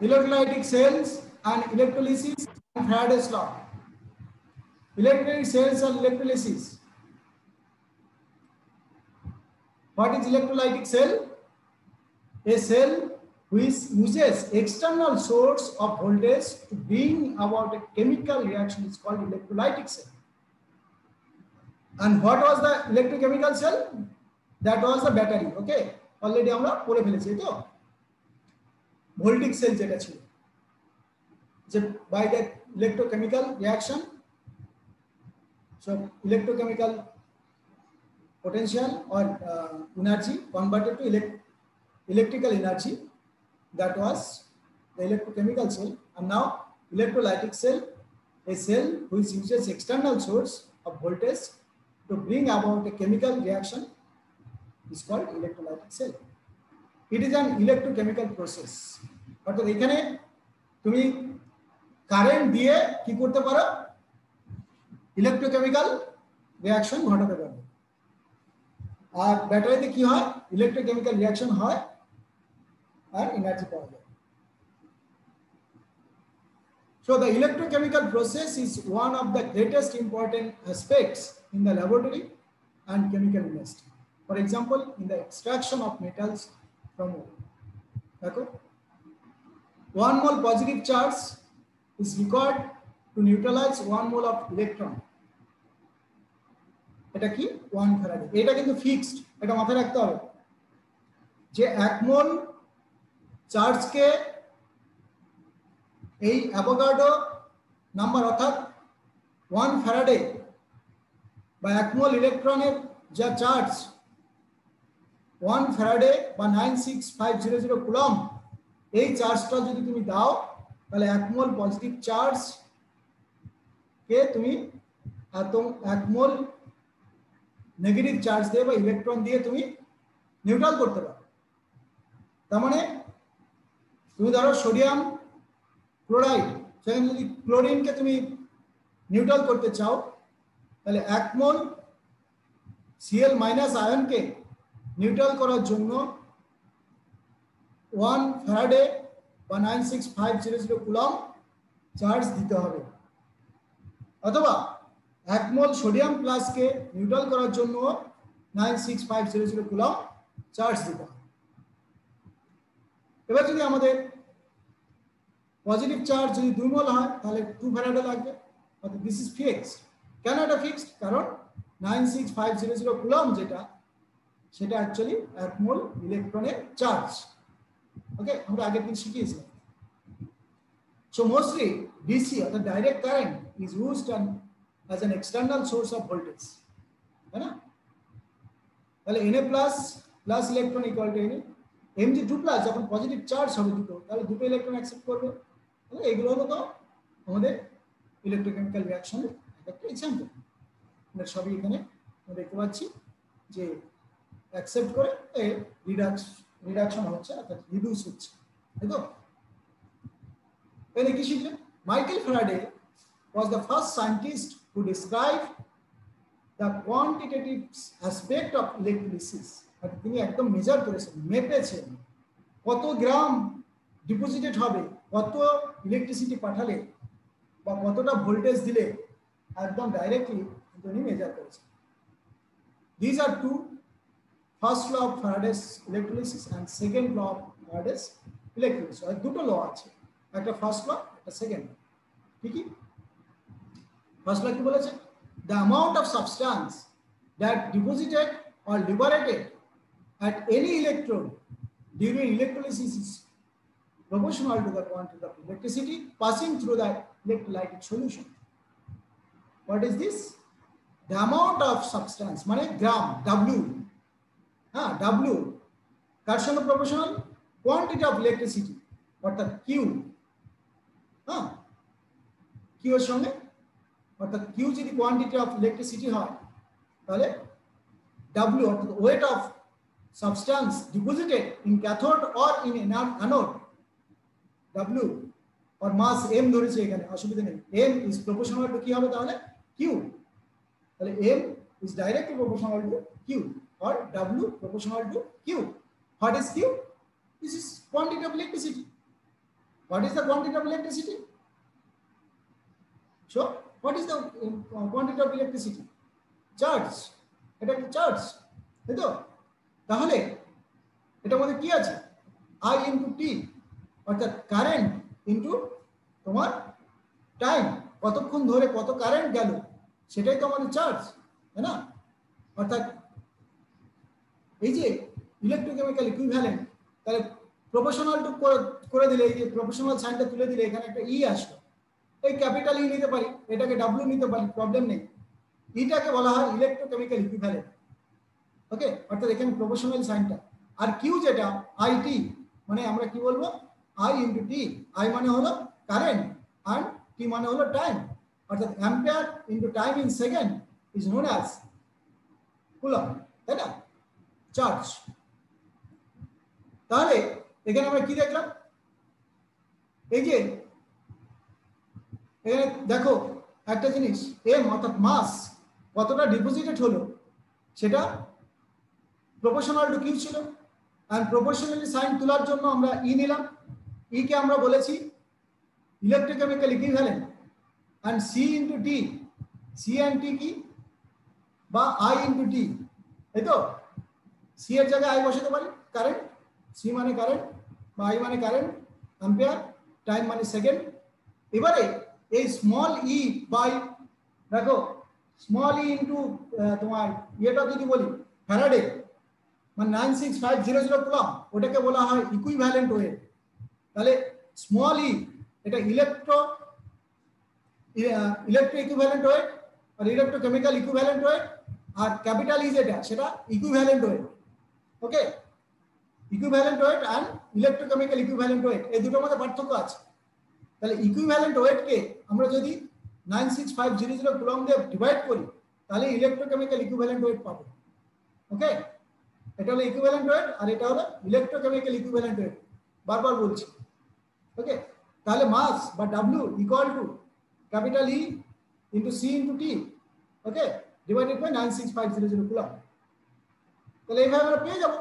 electrolytic cells and electrolysis and Faraday's law. Electrolytic cells and electrolysis. What is electrolytic cell? A cell which uses external source of voltage to bring about a chemical reaction is called electrolytic cell. And what was the electrochemical cell? That was the battery. Okay, already আমরা পড়ে ফেলেছি তো voltaic cell যেটা ছিল যে by the electrochemical reaction, so electrochemical potential or energy converted to electrical energy, that was the electrochemical cell. And now electrolytic cell, a cell which uses external source of voltage to bring about a chemical reaction, is called electrolytic cell. It is an electrochemical process. অর্থাৎ এখানে তুমি current দিয়ে কি করতে পারো, electrochemical reaction ঘটাতে পারো। আর ব্যাটারিতে কি হয়, ইলেকট্রোকেমিক্যাল রিঅ্যাকশন হয় আর এনার্জি পাওয়া যায়। So the electrochemical process is one of the greatest important aspects in the laboratory and chemical industry. For example, in the extraction of metals from ore. Okay? 1 mole positive charge is required to neutralize 1 mole of electron. এটা কি 1 Faraday. এটা কিন্তু fixed, এটা মাথায় রাখতে হবে যে 1 মোল চার্জকে এই অ্যাভোগাড্রো নাম্বার অর্থাৎ 1 ফ্যারাডে বা 1 মোল ইলেকট্রনের যা চার্জ 1 ফ্যারাডে বা 96500 কুলম্ব, এই চার্জটা যদি তুমি দাও তাহলে 1 মোল পজিটিভ চার্জ কে তুমি এটম 1 মোল নেগেটিভ চার্জ দিয়ে বা ইলেকট্রন দিয়ে তুমি নিউট্রাল করতে পারো। তার মানে তুমি ধরো সোডিয়াম ক্লোরাইড, সেখানে যদি ক্লোরিনকে তুমি নিউট্রাল করতে চাও তাহলে 1 মোল Cl মাইনাস আয়নকে নিউট্রাল করার জন্য 1 ফ্যারাডে বা 96500 কুলম্ব চার্জ দিতে হবে, অথবা 1 মোল সোডিয়াম প্লাসকে নিউট্রাল করার জন্য 96500 কুলম্ব চার্জ দিতে হবে। এবার যদি আমাদের পজিটিভ চার্জ যদি 2 মোল হয় তাহলে 2 ফ্যারাডে লাগবে, অর্থাৎ দিস ইজ ফিক্সড। কেন এটা ফিক্সড? কারণ 96500 কুলম্ব যেটা, সেটা অ্যাকচুয়ালি 1 মোল ইলেকট্রনের চার্জ। ওকে, আমরা আগের দিন শিখিয়েছিলাম। So mostly DC or the direct current is used as an external source of voltage, है ना? তাহলে Na plus electron equal to Na, Mg2 plus যখন পজিটিভ চার্জ হবে দুটো, তাহলে দুটো ইলেকট্রন অ্যাকসেপ্ট করবে। তাহলে এগুলো হলো তো আমাদের ইলেকট্রোকেমিক্যাল রিঅ্যাকশনের একটা এক্সাম্পল। আমরা সবই এখানে দেখতে পাচ্ছি যে অ্যাকসেপ্ট করে রিডাকশন হচ্ছে, অর্থাৎ রিডিউস হচ্ছে, তাই তো? এখানে কি শিখলেন? Michael Faraday was the first scientist who described the quantitative aspect of electrolysis. তিনি একদম মেজার করেছেন, মেপেছেন কত গ্রাম ডিপোজিটেড হবে, কত ইলেকট্রিসিটি পাঠালে বা কতটা ভোল্টেজ দিলে, একদম ডাইরেক্টলি তিনি মেজার করেছেন। These are two: first law of Faraday's electrolysis and second law of Faraday's electrolysis. আর দুটো ল আছে, একটা ফার্স্ট ল, একটা সেকেন্ড ল। ঠিকই, ফার্স্ট ল কি বলেছে? The amount of substance that deposited or liberated at any electrode during electrolysis is proportional to the quantity of electricity passing through the electrolytic solution. What is this? The amount of substance, মানে গ্রাম, W, হ্যাঁ, W কার সঙ্গে proportional? Quantity of electricity, অর্থাৎ Q, হ্যাঁ, Q এর সঙ্গে, অর্থাৎ Q যদি quantity of electricity হয় তাহলে W অর্থাৎ weight of substance deposited in cathode or in anode, W or mass M ধরেছে এখানে, অসুবিধা নেই। M is proportional to কি হবে তাহলে? Q। তাহলে M is directly proportional to Q or W proportional to Q. What is Q? This is quantity of electricity. What is the quantity of electricity? So what is the quantity of electricity? Charge. এটা কি charge, তাই তো? তাহলে এটার মধ্যে কি আছে? I into T, অর্থাৎ কারেন্ট ইনটু তোমার টাইম, কতক্ষণ ধরে কত কারেন্ট গেল সেটাই তো আমাদের চার্জ, তাই না? অর্থাৎ এই যে ইলেকট্রোকেমিক্যাল ইকুইভ্যালেন্ট, তাহলে প্রপোর্শনাল টু করে দিলে, এই যে প্রপোর্শনাল সাইনটা তুলে দিলে এখানে একটা ই আসলো, এই ক্যাপিটাল ই নিতে পারি, এটাকে ডাব্লিউ নিতে পারি, প্রবলেম নেই। ইটাকে বলা হয় ইলেকট্রোকেমিক্যাল ইকুইভ্যালেন্ট। ওকে, অর্থাৎ এখানে প্রপোর্শনাল সাইনটা। আর কিউ যেটা আইটি, মানে আমরা কি বলবো, আই ইন্টু টি। আই মানে হলো কারেন্ট আর টি মানে হলো টাইম, অর্থাৎ ampere into time in second is known as coulomb, তাই না? চার্জ। তাহলে এখানে আমরা কি দেখলাম, এই যে এখানে দেখো একটা জিনিস, এম অর্থাৎ মাস কতটা ডিপোজিটেড হলো সেটা প্রপোর্শনাল টু কিউ ছিল। আর প্রপোর্শনালি সাইন তোলার জন্য আমরা ই নিলাম, ই কে আমরা বলেছি electrochemical equivalent. and C into T, C and T কি, বা I into T, এই তো? C এর জায়গায় I বসাতে পারি, কারেন্ট, C মানে কারেন্ট বা I মানে কারেন্ট, অ্যাম্পিয়ার, টাইম মানে সেকেন্ড। এবারে এই স্মল ই বাই, দেখো স্মল ই ইন্টু তোমার ইয়েটা যদি বলি ফ্যারাডে, মানে 96500 কুলম্ব, ওটাকে বলা হয় ইকুইভ্যালেন্ট ওয়েট। তাহলে স্মল ই এটা ইলেকট্রো ইকুইভ্যালেন্ট ওয়েট আর ইলেকট্রোকেমিক্যাল ইকুইভ্যালেন্ট ওয়েট, আর ক্যাপিটাল ই যেটা সেটা ইকুইভ্যালেন্ট ওয়েট। ওকে, ইকুইভ্যালেন্ট ওয়েট আর ইলেকট্রোকেমিক্যাল ইকুইভ্যালেন্ট ওয়েট, এই দুটোর মধ্যে পার্থক্য আছে। তাহলে ইকুইভ্যালেন্ট ওয়েটকে আমরা যদি 96500 কুলম্ব দিয়ে ডিভাইড করি তাহলে ইলেকট্রোকেমিক্যাল ইকুইভ্যালেন্ট ওয়েট পাবো। ওকে, এটা হলো ইকুইভ্যালেন্ট ওয়েট আর এটা হলো ইলেকট্রোকেমিক্যাল ইকুইভ্যালেন্ট ওয়েট, বারবার বলছি। ওকে, তাহলে মাস বা W equal to capital E into C into T, okay, divided by 96500 coulomb. তাহলে এইভাবে আমরা পেয়ে যাব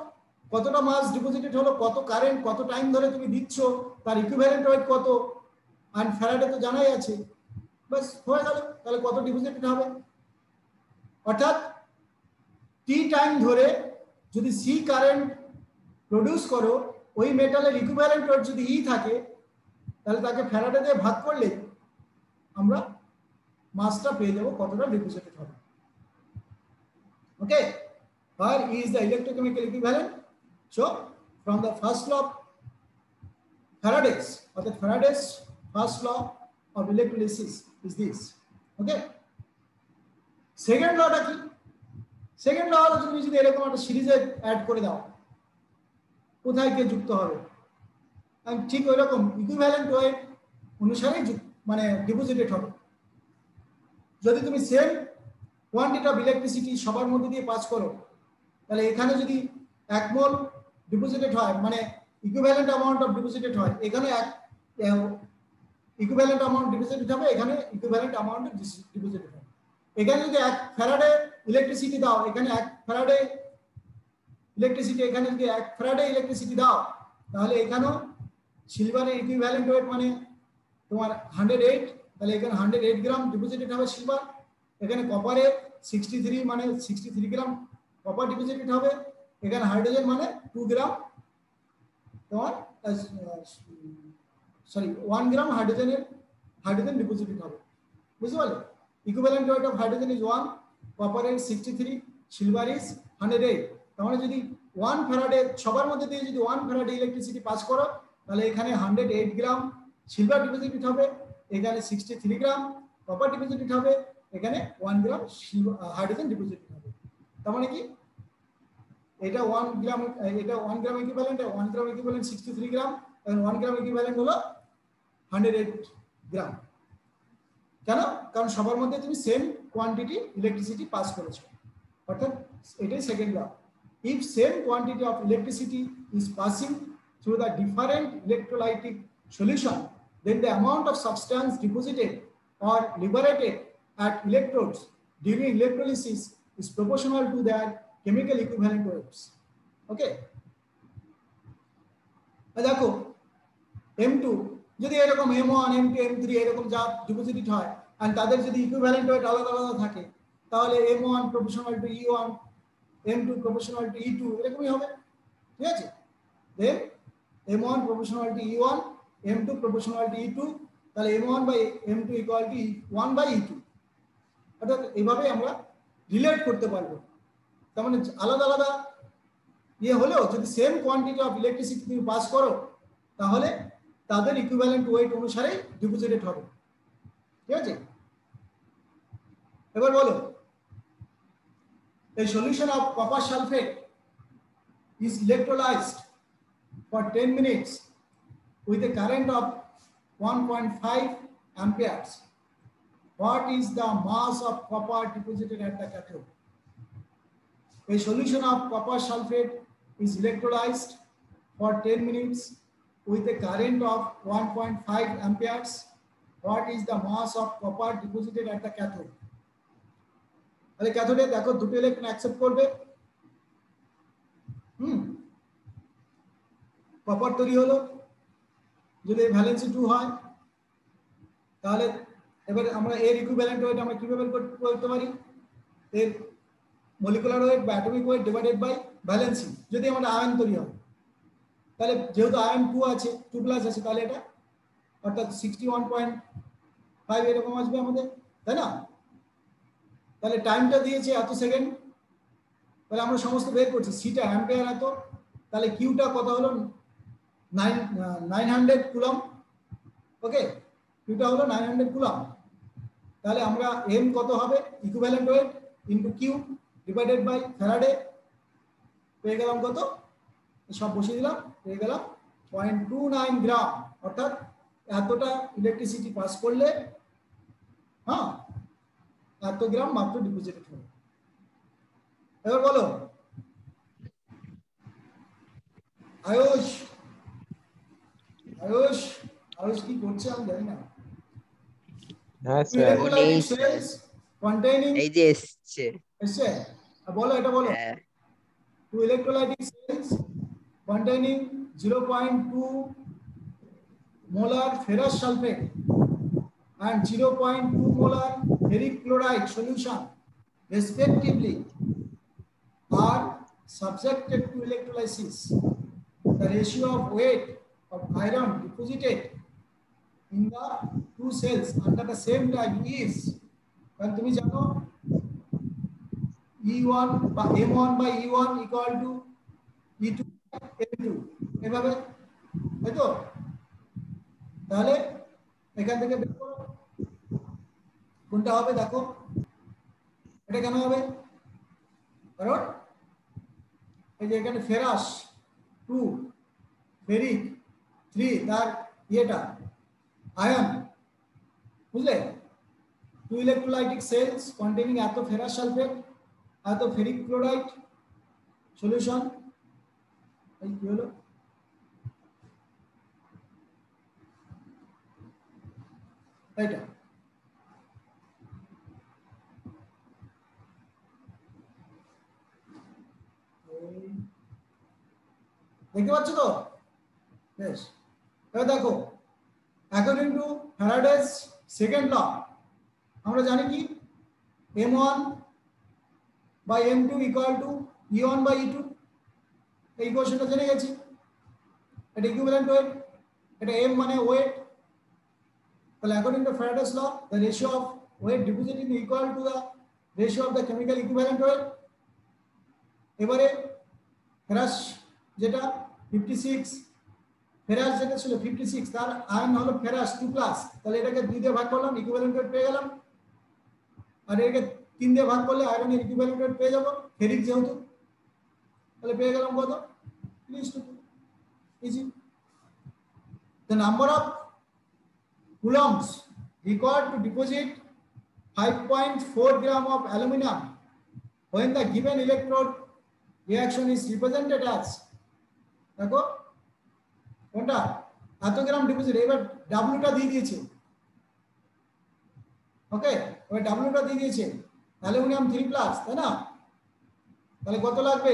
কতটা মাস ডিপোজিটেড হলো, কত কারেন্ট কত টাইম ধরে তুমি দিচ্ছ, তার ইকুইভ্যালেন্ট ওয়েট কত, আর ফ্যারাডে তো জানাই আছে, বাস হয়ে গেল। তাহলে কত ডিপোজিটেড হবে, অর্থাৎ টি টাইম ধরে যদি সি কারেন্ট প্রডিউস করো, ওই মেটালের ইকুইভ্যালেন্ট ওয়েট যদি ই থাকে, তাহলে তাকে ফ্যারাডে দিয়ে ভাগ করলে আমরা মাসটা পেয়ে যাব কতটা ডিপোজিটেড হবে। ওকে, where E is the electrochemical equivalent? So from the first law of Faraday's, or the Faraday's first law of electrolysis is this. Okay, second law টা কি? সেকেন্ড ল হলো তুমি যদি এরকম একটা সিরিজে অ্যাড করে দাও, কোথায় কে যুক্ত হবে, ঠিক ওই রকম ইকুইভ্যালেন্ট ওয়েট অনুসারে মানে ডিপোজিটেড হবে। যদি তুমি সেম কোয়ান্টিটি অফ ইলেকট্রিসিটি সবার মধ্যে দিয়ে পাস করো, তাহলে এখানে যদি 1 মোল ডিপোজিটেড হয়, মানে ইকুইভ্যালেন্ট অ্যামাউন্ট অফ ডিপোজিটেড হয়, এখানে ইকুইভ্যালেন্ট অ্যামাউন্ট ডিপোজিটেড হবে, এখানে ইকুইভ্যালেন্ট অ্যামাউন্ট ডিপোজিটেড হবে। এখানে যদি 1 ফ্যারাডে ইলেকট্রিসিটি দাও, এখানে 1 ফ্যারাডে ইলেকট্রিসিটি, এখানে যদি 1 ফ্যারাডে ইলেকট্রিসিটি দাও, তাহলে এখানেও সিলভারের ইকুইভ্যালেন্ট ওয়েট মানে তোমার 108, তাহলে এখানে 108 গ্রাম ডিপোজিটেড হবে সিলভার। এখানে কপারে 63 মানে 63 গ্রাম কপার ডিপোজিটেড হবে। এখানে হাইড্রোজেন মানে 2 গ্রাম তোমার সরি 1 গ্রাম হাইড্রোজেন ডিপোজিটেড হবে। বুঝতে পারলে? Equivalent weight of hydrogen is 1, copper is 63, silver is 108। তাহলে যদি 1 ফ্যারাডে সবার মধ্যে দিয়ে যদি 1 ফ্যারাডে ইলেকট্রিসিটি পাস করো, তাহলে এখানে 108 গ্রাম সিলভার ডিপোজিটেড হবে, এখানে 63 গ্রাম কপার ডিপোজিটেড হবে, এখানে 1 গ্রাম হাইড্রোজেন ডিপোজিটেড হবে। তার মানে কি এটা 1 গ্রাম, এটা 1 গ্রাম ইকুইভ্যালেন্ট, 1 গ্রাম ইকুইভ্যালেন্ট 63 গ্রাম, এবং 1 গ্রাম ইকুইভ্যালেন্ট হলো 108 গ্রাম। কেন? কারণ সবার মধ্যে তুমি সেম কোয়ান্টিটি ইলেকট্রিসিটি পাস করেছো, অর্থাৎ এটাই second law. If same quantity of electricity is passing through the different electrolytic solution, then the amount of substance deposited or liberated at electrodes during electrolysis is proportional to their chemical equivalent weights. Okay, দেখো M2 যদি এরকম M1 M2 M3 এরকম যা deposited হয় আর তাদের যদি equivalent wait আলাদা আলাদা থাকে তাহলে M1 proportional to E1 M2 proportional to E2 এরকমই হবে, ঠিক আছে? দেন M1 proportional to E1 M2 proportional to E2, তাহলে M1 by M2 equal to E1 by E2। অর্থাৎ এইভাবে আমরা রিলেট করতে পারবো। তার মানে আলাদা আলাদা ইয়ে হলেও যদি সেম কোয়ান্টিটি অফ ইলেকট্রিসিটি তুমি পাস করো তাহলে তাদের ইকুইভ্যালেন্ট ওয়েট অনুসারে ডিপোজিটেড হবে, ঠিক আছে? এবার বলো, a solution of copper sulfate is electrolyzed for 10 minutes with a current of 1.5 amperes. What is the mass of copper deposited at the cathode? A solution of copper sulfate is electrolyzed for 10 minutes with a current of 1.5 amperes. What is the mass of copper deposited at the cathode? তাহলে ক্যাথোডে দেখো দুটো electron accept করবে, copper তৈরি হলো, যদি valency 2 হয় তাহলে এবার আমরা এর ইকুইভ্যালেন্ট ওয়েট আমরা কিভাবে করতে পারি? এর মলিকুলার ওয়েট বা atomic weight divided by valency. যদি আমাদের আয়ন তৈরি হয় তাহলে যেহেতু আয়ন 2 আছে 2 প্লাস আছে তাহলে এটা অর্থাৎ 61.5 এরকম আসবে আমাদের, তাই না? তাহলে টাইমটা দিয়েছে এত সেকেন্ড, তাহলে আমরা সমস্ত বের করছি, সিটা অ্যাম্পিয়ার এত, তাহলে কিউটা কত হলো 900 কুলম, ওকে, কিউটা হলো 900 কুলম। তাহলে আমরা এম কত হবে equivalent weight into Q divided by Faraday, পেয়ে গেলাম কত, সব বসিয়ে দিলাম, পেয়ে গেলাম 0.29 গ্রাম, অর্থাৎ এতটা ইলেকট্রিসিটি পাস করলে হ্যাঁ এত গ্রাম মাত্র ডিপোজিটেড হবে। এবার বলো আয়ুষ, আয়ুষ আয়ুষ কি করছে আমি জানি না। হ্যাঁ স্যার, ইলেকট্রোলাইটিক সেলস কন্টেইনিং এই যে এসছে এসছে, বলো এটা বলো। হ্যাঁ two electrolytic cells containing 0.2 molar ferrous sulfate and 0.2 molar ferric chloride solution respectively are subjected to electrolysis. The ratio of weight of iron deposited in the two cells under the same time is, কারণ তুমি জানো E1 বা M1 by E1 equal to E2 M2 এভাবে, তাই তো? তাহলে এখান থেকে বের করো কোনটা হবে, দেখো এটা কেন হবে, কারণ এই যে এখানে ফেরাস 2 ফেরিক 3 তার ইয়েটা আয়ন, বুঝলে? টু ইলেকট্রোলাইটিক সেলস কন্টেইনিং এত ফেরাস সালফেট এত ফেরিক ক্লোরাইড সলিউশন, এই কি হলো এটা, দেখতে পাচ্ছ তো? বেশ, এবার দেখো according to Faraday's second law আমরা জানি কি M1 by M2 equal to E1 by E2, এই ইকুয়েশনটা জেনে গেছি। এটা ইকুইভ্যালেন্ট ওয়েট, এটা M মানে ওয়েট, তাহলে according to Faraday's law the ratio of weight deposited equal to the ratio of the chemical equivalent weight. এবারে ফেরাস যেটা 56, ferrous যেটা ছিল 56 তার আয়ন হলো ফেরাস 2 প্লাস, তাহলে এটাকে 2 দিয়ে ভাগ করলাম ইকুইভ্যালেন্ট ওয়েট পেয়ে গেলাম, আর এটাকে 3 দিয়ে ভাগ করলে আয়রনের ইকুইভ্যালেন্ট ওয়েট পেয়ে যাব ফেরিক যেহেতু, তাহলে পেয়ে গেলাম কত 3:2, easy. The number of coulombs required to deposit 5.4 gram of aluminum when the given electrode reaction is represented as, দেখো কোনটা এত গ্রাম ডিপোজিট, এবার ডাব্লিউটা দিয়ে দিয়েছে, ওকে, এবার ডাব্লিউটা দিয়ে দিয়েছে অ্যালুমিনিয়াম 3 প্লাস, তাই না? তাহলে কত লাগবে,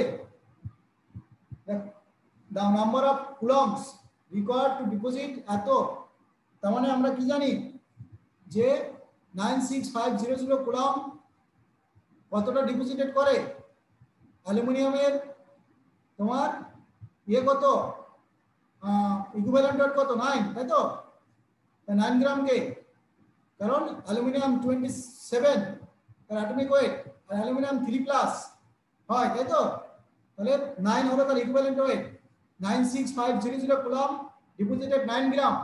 the number of coulombs required to deposit এত তার মানে আমরা কি জানি যে 96500 কুলম কতটা ডিপোজিটেড করে অ্যালুমিনিয়ামের তোমার ইয়ে কত ইকুইভ্যালেন্ট ওয়েট কত 9 তাই তো 9 গ্রাম কে কারণ অ্যালুমিনিয়াম 27 তার অ্যাটমিক ওয়েট আর অ্যালুমিনিয়াম 3 প্লাস হয় তাই তো তাহলে 9 হবে তার ইকুইভ্যালেন্ট ওয়েট 96500 কুলম ডিপোজিটেড 9 গ্রাম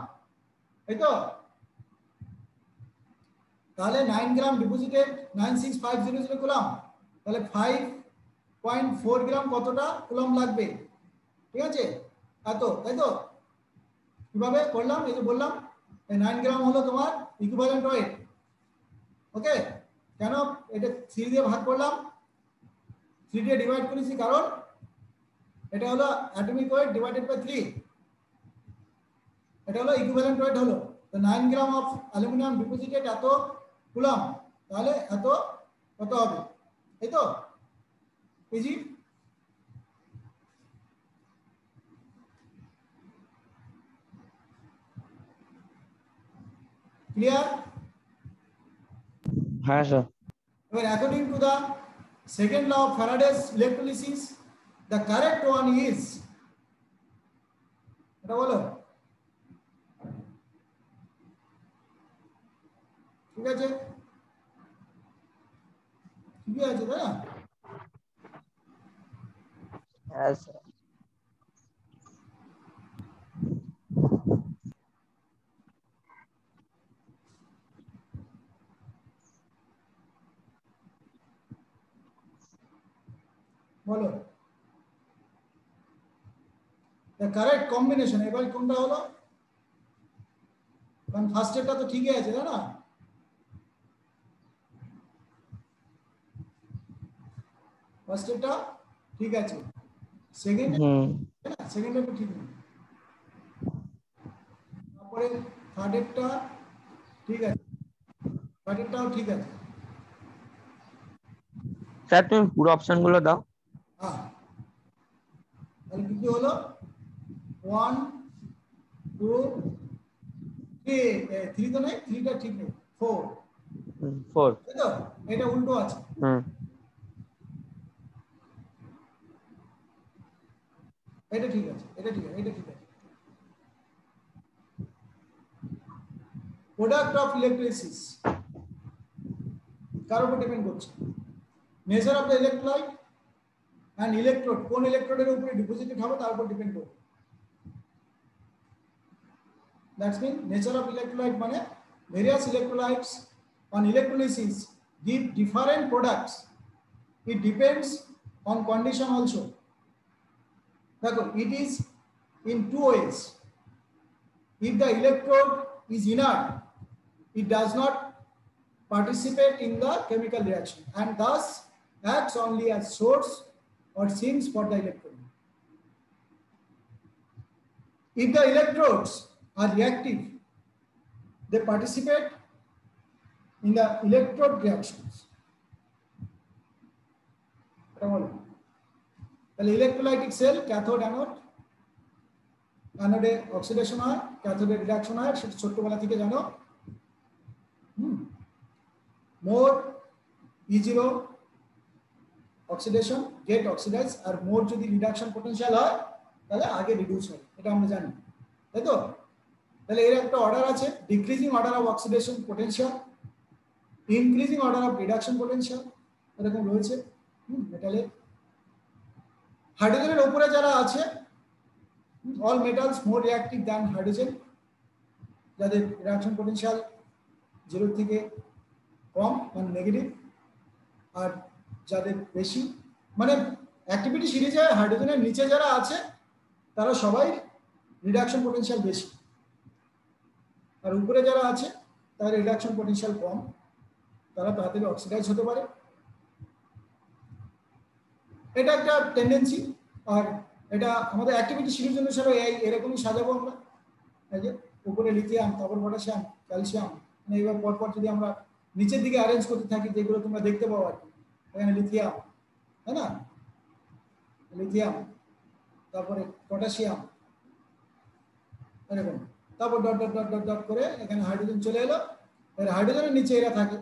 তাই তো তাহলে 9 গ্রাম ডিপোজিটেড 96500 কুলম তাহলে 5.4 গ্রাম কতটা কুলম লাগবে ঠিক আছে এত তাই তো কিভাবে করলাম এই যে বললাম 9 গ্রাম হলো তোমার ইকুইভ্যালেন্ট ওয়েট ওকে কেন এটা 3 দিয়ে ভাগ করলাম 3 দিয়ে ডিভাইড করেছি কারণ এটা হলো অ্যাটমিক ওয়েট ডিভাইডেড বাই 3 এটা হলো ইকুইভ্যালেন্ট ওয়েট হলো তো 9 গ্রাম অফ অ্যালুমিনিয়াম ডিপোজিটেড এত কুলম তাহলে এত কত হবে এই তো ইজি ক্লিয়ার হ্যাঁ sir Well, according to the second law of Faraday's electrolysis, the correct one is এটা বলো ঠিক আছে ঠিক আছে তাই না হ্যাঁ স্যার বলো the correct combination এবার কোনটা হলো কারণ ফার্স্ট এরটা তো ঠিকই আছে তাই না ফার্স্ট এরটা ঠিক আছে সেকেন্ড সেকেন্ড এরটা ঠিক নেই তারপরে থার্ড এরটা ঠিক আছে থার্ড এরটাও ঠিক আছে স্যার তুমি পুরো অপশনগুলো দাও হ্যাঁ তাহলে কি কি হলো 1 2 3 তো নেই 3টা ঠিক নেই 4 4 তাই তো এটা উল্টো আছে এটা ঠিক আছে এটা ঠিক আছে এটা ঠিক আছে প্রোডাক্ট অফ ইলেকট্রিসিস কার উপর ডিপেন্ড করছে nature of the electrolyte and electrode কোন ইলেকট্রোডের উপরে ডিপোজিটেড হবে তার উপর ডিপেন্ড করবে that's mean nature of electrolyte মানে various electrolytes on electrolysis give different products it depends on condition also দেখো it is in two ways if the electrode is inert it does not participate in the chemical reaction and thus acts only as source or sinks for the electron. If the electrodes are reactive they participate in the electrode reactions. The electrolytic cell cathode anode অ্যানোডে oxidation হয় ক্যাথোডে reduction হয় সেটা ছোটবেলা থেকে জানো more E0 oxidation get oxidize আর more যদি রিডাকশন পটেনশিয়াল হয় তাহলে আগে রিডিউস হয় এটা আমরা জানি তাই তো তাহলে এর একটা অর্ডার আছে decreasing order of oxidation potential increasing order of reduction potential এরকম রয়েছে মেটালে হাইড্রোজেনের উপরে যারা আছে all metals more reactive than hydrogen যাদের রিঅ্যাকশন পটেনশিয়াল 0 থেকে কম মানে নেগেটিভ আর যাদের বেশি মানে অ্যাক্টিভিটি সিরিজে হাইড্রোজেনের নিচে যারা আছে তারা সবাই রিডাকশন পটেনশিয়াল বেশি আর উপরে যারা আছে তাদের রিডাকশন পটেনশিয়াল কম তারা তাড়াতাড়ি অক্সিডাইজ হতে পারে এটা একটা টেন্ডেন্সি আর এটা আমাদের অ্যাক্টিভিটি সিরিজ অনুসারে এরকমই সাজাবো আমরা এই যে উপরে লিথিয়াম তারপর পটাশিয়াম ক্যালসিয়াম মানে এইভাবে পরপর যদি আমরা নিচের দিকে অ্যারেঞ্জ করতে থাকি যেগুলো তোমরা দেখতে পাও আর কি এখানে লিথিয়াম তাই না লিথিয়াম তারপরে পটাশিয়াম এরকম তারপর dot dot dot dot dot করে এখানে হাইড্রোজেন চলে এলো। এর হাইড্রোজেনের নিচে এরা থাকে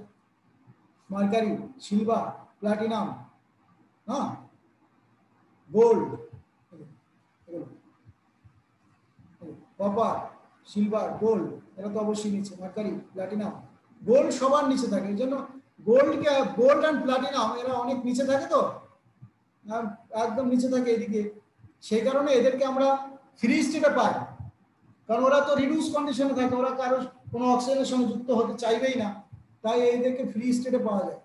মার্কারি, সিলভার, প্লাটিনাম, হ্যাঁ, গোল্ড, কপার, সিলভার, গোল্ড, এরা তো অবশ্যই নিচে, মার্কারি, প্লাটিনাম, গোল্ড সবার নিচে থাকে। এই জন্য গোল্ড অ্যান্ড প্লাটিনাম এরা অনেক নিচে থাকে, তো একদম নিচে থাকে এদিকে। সেই কারণে এদেরকে আমরা ফ্রি স্টেটে পাই, কারণ ওরা তো রিডিউস কন্ডিশনে থাকে, ওরা কারো কোনো অক্সিজেনের সঙ্গে যুক্ত হতে চাইবেই না, তাই এদেরকে ফ্রি স্টেটে পাওয়া যায়।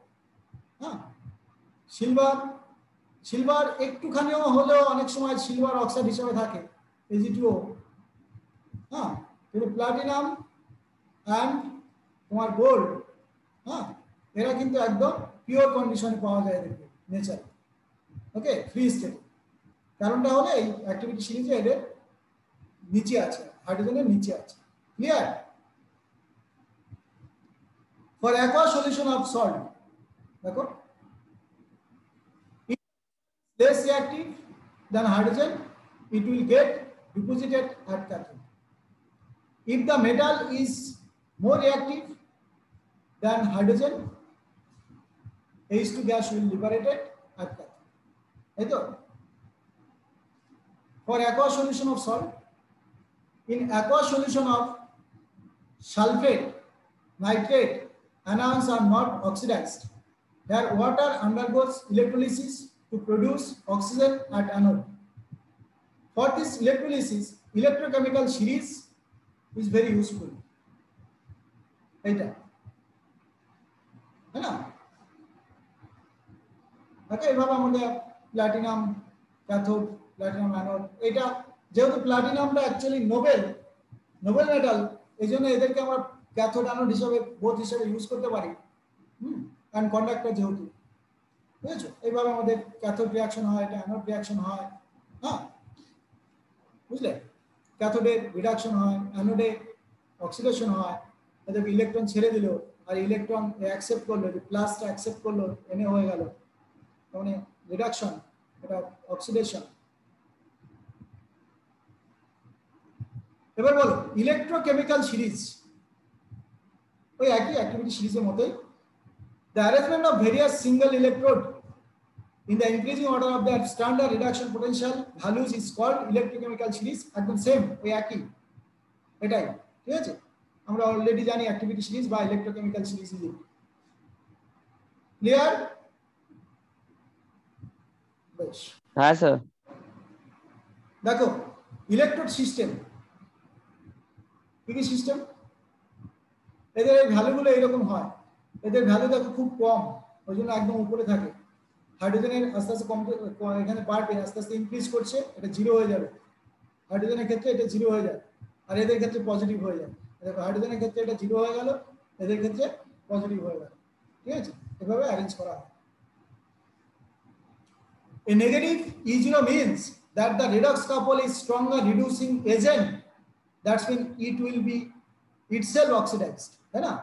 হ্যাঁ, সিলভার একটুখানিও হলেও অনেক সময় সিলভার অক্সাইড হিসেবে থাকে, Ag2O। হ্যাঁ, কিন্তু প্লাটিনাম অ্যান্ড তোমার গোল্ড, হ্যাঁ, এরা কিন্তু একদম পিওর কন্ডিশনে পাওয়া যায় এদেরকে নেচার। ওকে, ফ্রি স্টেট। কারণটা হলো এই অ্যাক্টিভিটি সিরিজে এদের নিচে আছে, হাইড্রোজেনের নিচে আছে। Clear? For aqua solution of salt, দেখো less reactive than hydrogen, it will get deposited at cathode. If the metal is more reactive than hydrogen, H2 gas will liberated at cathode. Right? For aqueous solution of salt, in aqueous solution of sulfate, nitrate, anions are not oxidized. Their water undergoes electrolysis to produce oxygen at anode. For this electrolysis, electrochemical series is very useful. এটা है ना? ওকে, এভাবে আমাদের platinum cathode, platinum anode, এটা যেহেতু প্লাটিনামটা actually Nobel metal, এই জন্য এদেরকে আমরা ক্যাথোড অ্যানোড হিসেবে বোথ হিসেবে ইউজ করতে পারি। অ্যান্ড কন্ডাক্টর যেহেতু, বুঝেছো? এইভাবে আমাদের ক্যাথোড রিয়াকশন হয়, এটা অ্যানোড রিয়াকশন হয়। হ্যাঁ, বুঝলে? ক্যাথোডে রিডাকশন হয়, অ্যানোডে অক্সিডেশন হয়, এদেরকে ইলেকট্রন ছেড়ে দিল, আর ইলেকট্রন অ্যাকসেপ্ট করলো, প্লাসটা অ্যাকসেপ্ট করলো, এনে হয়ে গেল, মানে রিডাকশন, এটা অক্সিডেশন। এবার বলো ইলেকট্রোকেমিক্যাল সিরিজ, ওই একই অ্যাক্টিভিটি সিরিজের মতোই। The arrangement of various single electrode in the increasing order of their standard reduction potential values is called electrochemical series. একদম সেম, ওই একই, এটাই, ঠিক আছে? আমরা অলরেডি জানি অ্যাক্টিভিটি সিরিজ বা ইলেকট্রোকেমিক্যাল সিরিজ। ক্লিয়ার? বেশ, হ্যাঁ স্যার। দেখো ইলেকট্রোড সিস্টেম, কি সিস্টেম, এদের এই ভ্যালুগুলো এরকম হয়। এদের ভ্যালু দেখো খুব কম, ওই জন্য একদম উপরে থাকে। হাইড্রোজেনের আস্তে আস্তে কম, এখানে বাড়বে, আস্তে আস্তে ইনক্রিজ করছে, এটা জিরো হয়ে যাবে। হাইড্রোজেনের ক্ষেত্রে এটা জিরো হয়ে যায়, আর এদের ক্ষেত্রে পজিটিভ হয়ে যায়। দেখো হাইড্রোজেনের ক্ষেত্রে এটা জিরো হয়ে গেল, এদের ক্ষেত্রে পজিটিভ হয়ে গেল। ঠিক আছে, এভাবে অ্যারেঞ্জ করা হয়। A negative E0 means that the redox couple is stronger reducing agent, that's when it will be itself oxidized, है ना?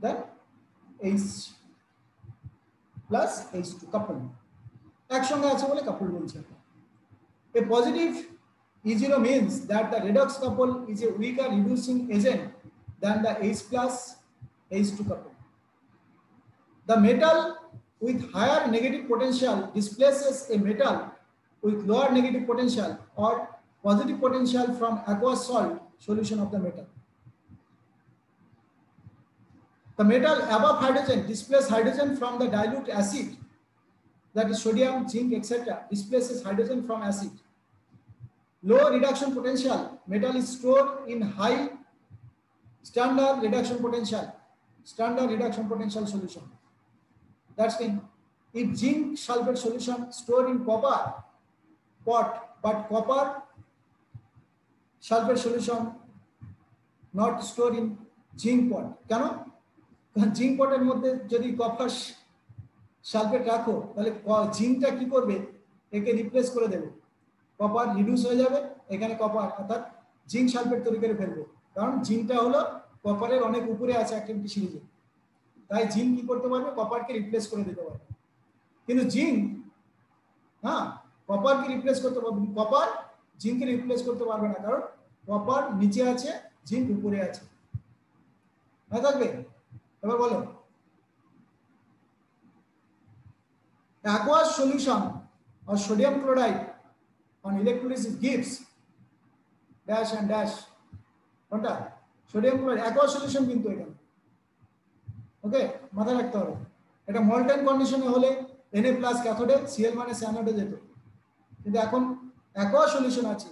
Then H plus H2 couple একসঙ্গে আছে বলে couple বলছে। A positive E0 means that the redox couple is a weaker reducing agent than the H plus H2 couple. The metal with higher negative potential displaces a metal with lower negative potential or positive potential from aqueous salt solution of the metal. The metal above hydrogen displaces hydrogen from the dilute acid, that is sodium, zinc, etc. displaces hydrogen from acid. Low reduction potential metal is stored in high standard reduction potential solution. That's mean if zinc sulfate solution stored in copper pot, but copper sulfate solution not stored in zinc pot. কেন? কারণ zinc পটের মধ্যে যদি copper sulphate রাখো, তাহলে জিঙ্কটা কি করবে, একে রিপ্লেস করে দেবে, কপার রিডিউস হয়ে যাবে, এখানে কপার অর্থাৎ জিঙ্ক সালফেট তৈরি করে ফেলবে। কারণ জিঙ্কটা হলো কপারের অনেক উপরে আছে অ্যাক্টিভিটি সিরিজে, তাই জিঙ্ক কি করতে পারবে, কপারকে রিপ্লেস করে দিতে পারবে। কিন্তু জিঙ্ক, হ্যাঁ, কপারকে রিপ্লেস করতে পারবে, কপার জিঙ্ককে রিপ্লেস করতে পারবে না, কারণ কপার নিচে আছে, জিঙ্ক উপরে আছে, মনে থাকবে? এবার বলো, aqueous solution of sodium chloride on electrolysis gives dash and dash, কোনটা? সোডিয়াম ক্লোরাইড aqueous সলিউশন কিন্তু এখানে, ওকে, মাথায় রাখতে হবে। এটা মল্টেন কন্ডিশনে হলে Na+ ক্যাথোডে, Cl- অ্যানোডে যেত, কিন্তু এখন aqueous সলিউশন আছে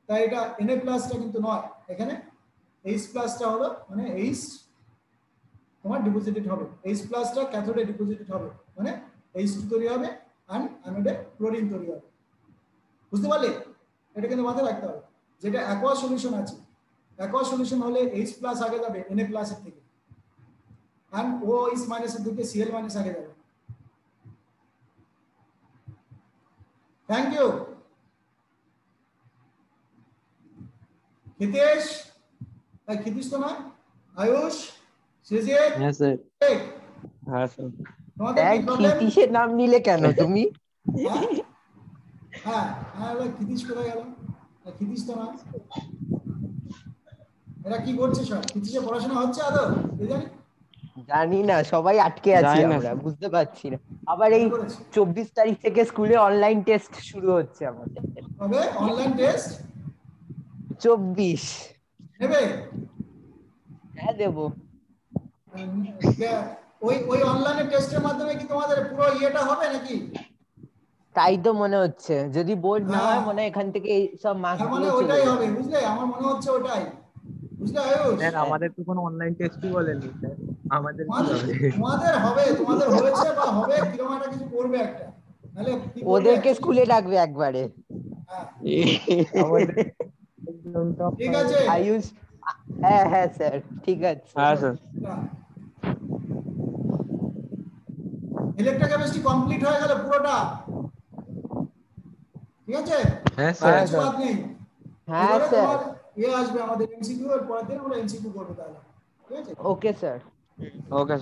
তাই এটা Na+টা কিন্তু নয়, এখানে H+টা হলো, মানে H তোমার ডিপোজিটেড হবে, H+টা ক্যাথোডে ডিপোজিটেড হবে, মানে H2 তৈরি হবে আর অ্যানোডে ক্লোরিন তৈরি হবে। বুঝতে পারলে? এটা কিন্তু মাথায় রাখতে হবে, যেটা aqueous সলিউশন আছে, aqueous সলিউশন হলে H+ আগে যাবে Na+ এর থেকে, আর OH- এর দিকে Cl- আগে যাবে। Thank you. ক্ষিতেশ, ক্ষিতীশ তো নয়, আয়ুষ, সৃজিত, হ্যাঁ স্যার। হ্যাঁ স্যার। তোমাদের কি প্রবলেম? ক্ষিতীশের নাম নিলে কেন তুমি? হ্যাঁ হ্যাঁ হ্যাঁ, ক্ষিতীশ কোথায় গেল? ক্ষিতীশ তো নয়। এরা কি করছে সব? ক্ষিতীশের পড়াশোনা হচ্ছে আদৌ? কে জানি? জানি না, সবাই আটকে আছি জানি না আমরা, স্যার। বুঝতে পারছি না। আবার এই কি করেছে? 24 তারিখ থেকে স্কুলে অনলাইন টেস্ট শুরু হচ্ছে আমাদের। তবে অনলাইন টেস্ট 24 নেবে? হ্যাঁ দেবো। ওই ওই অনলাইন টেস্টের মাধ্যমে কি তোমাদের পুরো ইয়েটা হবে নাকি? তাই তো মনে হচ্ছে, যদি বোর্ড না হয় হ্যাঁ, মনে হয় এখান থেকে এই সব মার্কস তার মানে গুলো চলে ওইটাই যাবে। হবে, বুঝলে? আমার মনে হচ্ছে ওটাই, বুঝলে আয়ুষ? স্যার আমাদের তো কোনো অনলাইন টেস্টই বলেনি স্যার, আমাদের কি তোমাদের হবে? তোমাদের হবে, তোমাদের হয়েছে বা হবে, কিরকম একটা কিছু করবে একটা, নাহলে কি করবে ওদেরকে actually? স্কুলে ডাকবে একবারে। হ্যাঁ, আমাদের একদম top ঠিক five আছে। আয়ুষ, হ্যাঁ হ্যাঁ স্যার, ঠিক আছে। হ্যাঁ স্যার। ইলেকট্রোকেমিস্ট্রি কমপ্লিট হয়ে গেল পুরোটা, ঠিক আছে? হ্যাঁ আর স্যার। কিছু বাদ নেই। হ্যাঁ এবারে স্যার, তোমার আসবে আমাদের এমসিকিউ, এর পরের দিন আমরা এমসিকিউ করবো তাহলে, ঠিক আছে? Okay sir. Okay sir.